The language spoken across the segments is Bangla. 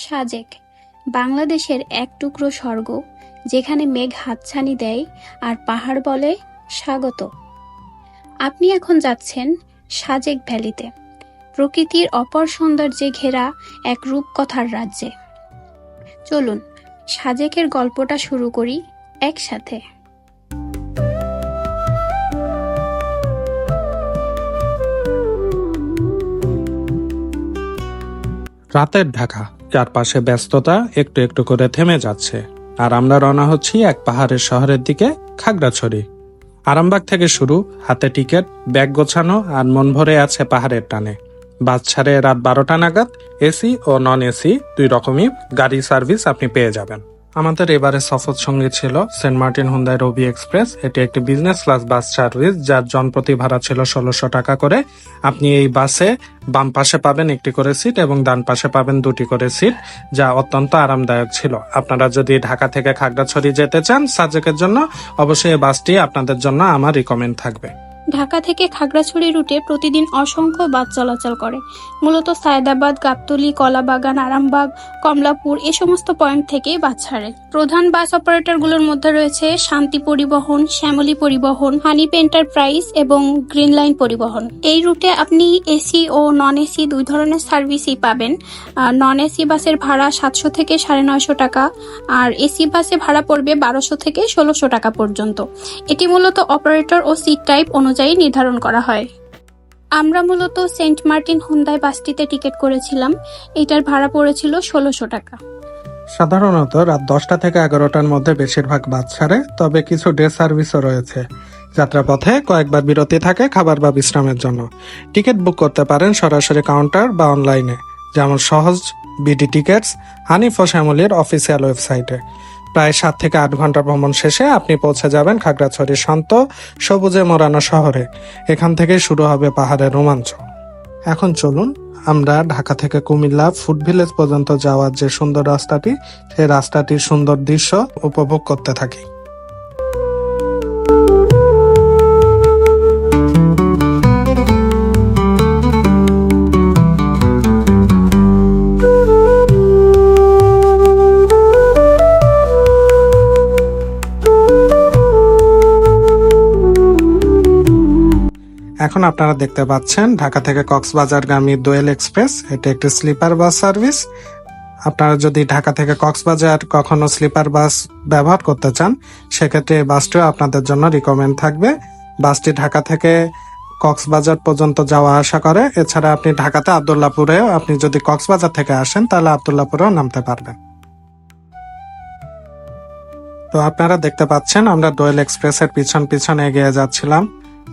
সাজেক বাংলাদেশের এক টুকরো স্বর্গ, যেখানে মেঘ হাতছানি দেয় আর পাহাড় বলে স্বাগত। আপনি এখন যাচ্ছেন সাজেক ভ্যালিতে, প্রকৃতির অপর সৌন্দর্যে ঘেরা এক রূপকথার রাজ্যে। চলুন সাজেকের গল্পটা শুরু করি একসাথে। রাতের ঢাকা, চারপাশে ব্যস্ততা একটু একটু করে থেমে যাচ্ছে, আর আমরা রওনা হচ্ছি এক পাহাড়ের শহরের দিকে, খাগড়াছড়ি। আরামবাগ থেকে শুরু, হাতে টিকিট, ব্যাগ গোছানো আর মন ভরে আছে পাহাড়ের টানে। বাস ছাড়ে রাত 12টা নাগাদ। এসি ও নন এসি দুই রকমই গাড়ি সার্ভিস আপনি পেয়ে যাবেন। আমাদের এবারে সফর সঙ্গী ছিল সেন্ট মার্টিন হুন্দাই রবি এক্সপ্রেস। এটি একটি বিজনেস ক্লাস বাস সার্ভিস, যার জনপ্রতি ভাড়া ছিল 1600 টাকা করে। আপনি এই বাসে বাম পাশে পাবেন একটি করে সিট এবং ডান পাশে পাবেন দুটি করে সিট, যা অত্যন্ত আরামদায়ক ছিল। আপনারা যদি ঢাকা থেকে খাগড়াছড়ি যেতে চান সাজেকের জন্য, অবশ্যই এই বাসটি আপনাদের জন্য আমার রিকমেন্ড থাকবে। ঢাকা থেকে খাগড়াছড়ি রুটে প্রতিদিন অসংখ্য বাস চলাচল করে। মূলত সায়দাবাদ, গাবতলী, কলাবাগান, আরামবাগ, কমলাপুর এ সমস্ত পয়েন্ট থেকে বাস ছাড়ে। প্রধান বাস অপারেটরগুলোর মধ্যে রয়েছে শান্তি পরিবহন, শ্যামলী পরিবহন, হানিপ এন্টারপ্রাইজ এবং গ্রিন লাইন পরিবহন। এই রুটে আপনি এসি ও নন এসি দুই ধরনের সার্ভিসই পাবেন। নন এসি বাসের ভাড়া 700 থেকে 950 টাকা, আর এসি বাসে ভাড়া পড়বে 1200 থেকে 1600 টাকা পর্যন্ত। এটি মূলত অপারেটর ও সিট টাইপ অনুযায়ী নির্ধারণ করা হয়। আমরা মূলত সেন্ট মার্টিন হুন্দাই বাসটিতে টিকিট করেছিলাম। এটার ভাড়া পড়েছিল 1600 টাকা। সাধারণত রাত 10টা থেকে 11টার মধ্যে বেশিরভাগ বাস ছাড়ে, তবে কিছু ডে সার্ভিসও রয়েছে। যাত্রাপথে কয়েকবার বিরতি থাকে খাবার বা বিশ্রামের জন্য। টিকিট বুক করতে পারেন সরাসরি কাউন্টার বা অনলাইনে, যেমন সহজ, বিডি টিকেটস, হানিফ ও শ্যামলীর অফিসিয়াল ওয়েবসাইটে। প্রায় 7 থেকে 8 ঘন্টা ভ্রমণ শেষে আপনি পৌঁছে যাবেন খাগড়াছড়ির শান্ত সবুজে মোড়ানো শহরে। এখান থেকে শুরু হবে পাহাড়ের রোমাঞ্চ। এখন চলুন আমরা ঢাকা থেকে কুমিল্লা ফুড ভিলেজ পর্যন্ত যাওয়ার যে সুন্দর রাস্তাটি, সেই রাস্তাটির সুন্দর দৃশ্য উপভোগ করতে থাকি। এখন আপনারা দেখতে পাচ্ছেন ঢাকা থেকে কক্সবাজারগামী দোয়েল এক্সপ্রেস। এটি একটি স্লিপার বাস সার্ভিস। আপনারা যদি ঢাকা থেকে কক্সবাজার কখনো স্লিপার বাস ব্যবহার করতে চান, সেক্ষেত্রে এই বাসটিও আপনাদের জন্য রিকমেন্ড থাকবে। বাসটি ঢাকা থেকে কক্সবাজার পর্যন্ত যাওয়া আসা করে। এছাড়া আপনি ঢাকাতে আব্দুল্লাহপুরেও, আপনি যদি কক্সবাজার থেকে আসেন তাহলে আব্দুল্লাহপুরেও নামতে পারবেন। তো আপনারা দেখতে পাচ্ছেন আমরা দোয়েল এক্সপ্রেসের পিছন পিছন এগিয়ে যাচ্ছিলাম।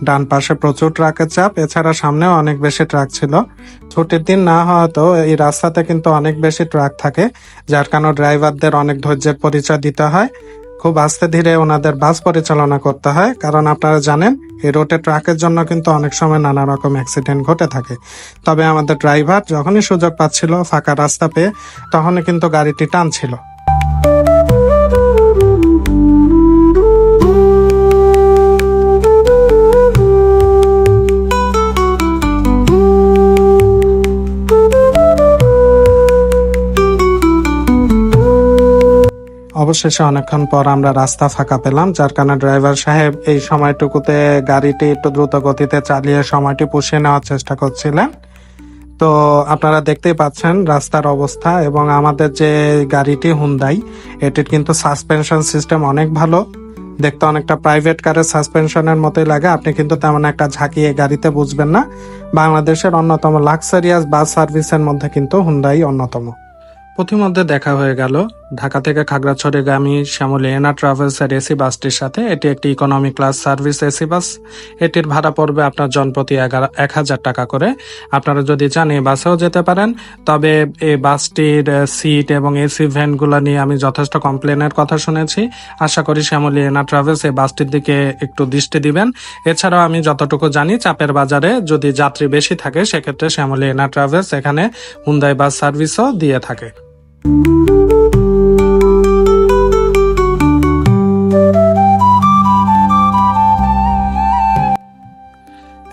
ডান পাশে প্রচুর ট্রাকের চাপ, এছাড়া সামনেও অনেক বেশি ট্রাক ছিল। ছুটির দিন না হওয়াতেও এই রাস্তাতে কিন্তু অনেক বেশি ট্রাক থাকে, যার কারণে ড্রাইভারদের অনেক ধৈর্যের পরিচয় দিতে হয়। খুব আস্তে ধীরে ওনাদের বাস পরিচালনা করতে হয়, কারণ আপনারা জানেন এই রোডে ট্রাকের জন্য কিন্তু অনেক সময় নানা রকম অ্যাক্সিডেন্ট ঘটে থাকে। তবে আমাদের ড্রাইভার যখনই সুযোগ পাচ্ছিল ফাঁকা রাস্তা পেয়ে, তখনই কিন্তু গাড়িটি টানছিল। অবশেষে অনেকক্ষণ পর আমরা রাস্তা ফাঁকা পেলাম, যার কারণে ড্রাইভার সাহেব এই সময়টুকুতে গাড়িটি একটু দ্রুত গতিতে চালিয়ে সময়টি পুষিয়ে নেওয়ার চেষ্টা করছিলেন। তো আপনারা দেখতেই পাচ্ছেন রাস্তার অবস্থা, এবং আমাদের যে গাড়িটি হুন্দাই, এটির কিন্তু সাসপেনশন সিস্টেম অনেক ভালো। দেখতে অনেকটা প্রাইভেট কারের সাসপেনশনের মতোই লাগে। আপনি কিন্তু তেমন একটা ঝাঁকিয়ে গাড়িতে বুঝবেন না। বাংলাদেশের অন্যতম লাক্সারিয়াস বাস সার্ভিসের মধ্যে কিন্তু হুন্দাই অন্যতম। প্রতিমধ্যে দেখা হয়ে গেল ঢাকা থেকে খাগড়াছড়িগামী শ্যামলী এনা ট্রাভেলসের এসি বাসটির সাথে। এটি একটি economy class service AC bus. এটির ভাড়া পড়বে আপনার জনপ্রতি 1000 টাকা করে। আপনারা যদি চান এই বাসেও যেতে পারেন, তবে এই বাসটির সিট এবং এসি ভ্যানগুলো নিয়ে আমি যথেষ্ট কমপ্লেনের কথা শুনেছি। আশা করি শ্যামলী এনা ট্রাভেলস এই বাসটির দিকে একটু দৃষ্টি দিবেন। এছাড়াও আমি যতটুকু জানি, চাপের বাজারে যদি যাত্রী বেশি থাকে, সেক্ষেত্রে শ্যামলী এনা ট্রাভেলস এখানে হুন্দাই বাস সার্ভিসও দিয়ে থাকে।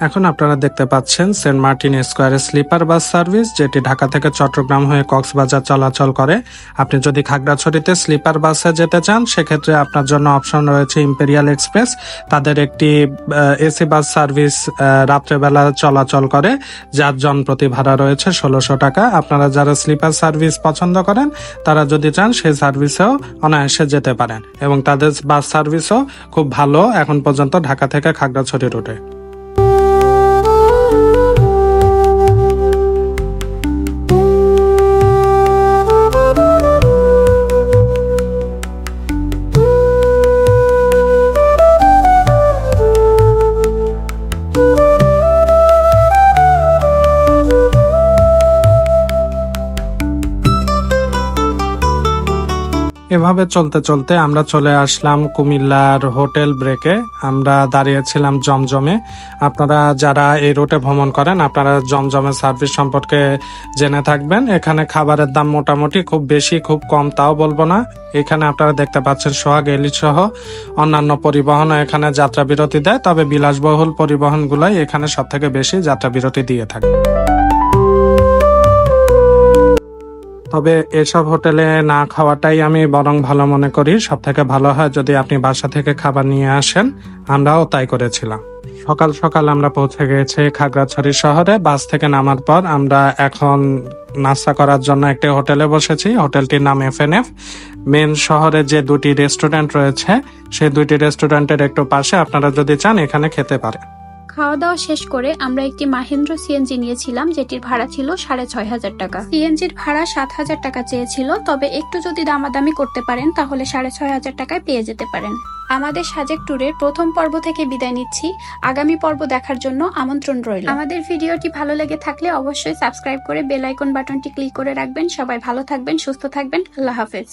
এখন আপনারা দেখতে পাচ্ছেন সেন্ট মার্টিন স্কয়ারের স্লিপার বাস সার্ভিস, যেটি ঢাকা থেকে চট্টগ্রাম হয়ে কক্সবাজার চলাচল করে। আপনি যদি খাগড়াছড়িতে স্লিপার বাসে যেতে চান, সেক্ষেত্রে আপনার জন্য অপশন রয়েছে ইম্পেরিয়াল এক্সপ্রেস। তাদের একটি এসি বাস সার্ভিস রাত্রেবেলা চলাচল করে, যার জনপ্রতি ভাড়া রয়েছে 1600 টাকা। আপনারা যারা স্লিপার সার্ভিস পছন্দ করেন, তারা যদি চান সেই সার্ভিসেও অনায়াসে যেতে পারেন, এবং তাদের বাস সার্ভিসও খুব ভালো এখন পর্যন্ত ঢাকা থেকে খাগড়াছড়ি রুটে। এভাবে চলতে চলতে আমরা চলে আসলাম কুমিল্লার হোটেল ব্রেকে। আমরা দাঁড়িয়েছিলাম জমজমে। আপনারা যারা এই রুটে ভ্রমণ করেন, আপনারা জমজমের সার্ভিস সম্পর্কে জেনে থাকবেন। এখানে খাবারের দাম মোটামুটি খুব বেশি খুব কম তাও বলবো না। এখানে আপনারা দেখতে পাচ্ছেন সোহাগ এলিট সহ অন্যান্য পরিবহন এখানে যাত্রা বিরতি দেয়, তবে বিলাসবহুল পরিবহনগুলোই এখানে সব থেকে বেশি যাত্রা বিরতি দিয়ে থাকে। তবে এসব হোটেলে না খাওয়াটাই আমি বরং ভালো মনে করি। সব থেকে ভালো হয় যদি আপনি বাসা থেকে খাবার নিয়ে আসেন। আমরাও তাই করেছিলাম। সকাল সকাল আমরা পৌঁছে গেছি খাগড়াছড়ি শহরে। বাস থেকে নামার পর আমরা এখন নাস্তা করার জন্য একটি হোটেলে বসেছি। হোটেলটির নাম FNF। মেন শহরে যে দুটি রেস্টুরেন্ট রয়েছে, সেই দুটি রেস্টুরেন্টের একটু পাশে আপনারা যদি চান এখানে খেতে পারেন। খাওয়া দাওয়া শেষ করে আমরা একটি মাহেন্দ্র সিএনজি নিয়েছিলাম, যেটির ভাড়া ছিল 6500 টাকা। সিএনজির ভাড়া 7000 টাকা চেয়েছিল, তবে একটু যদি দামাদামি করতে পারেন তাহলে 6500 টাকায় পেয়ে যেতে পারেন। আমাদের সাজেক ট্যুরের প্রথম পর্ব থেকে বিদায় নিচ্ছি। আগামী পর্ব দেখার জন্য আমন্ত্রণ রইল। আমাদের ভিডিওটি ভালো লেগে থাকলে অবশ্যই সাবস্ক্রাইব করে বেল আইকন বাটনটি ক্লিক করে রাখবেন। সবাই ভালো থাকবেন, সুস্থ থাকবেন। আল্লাহ হাফেজ।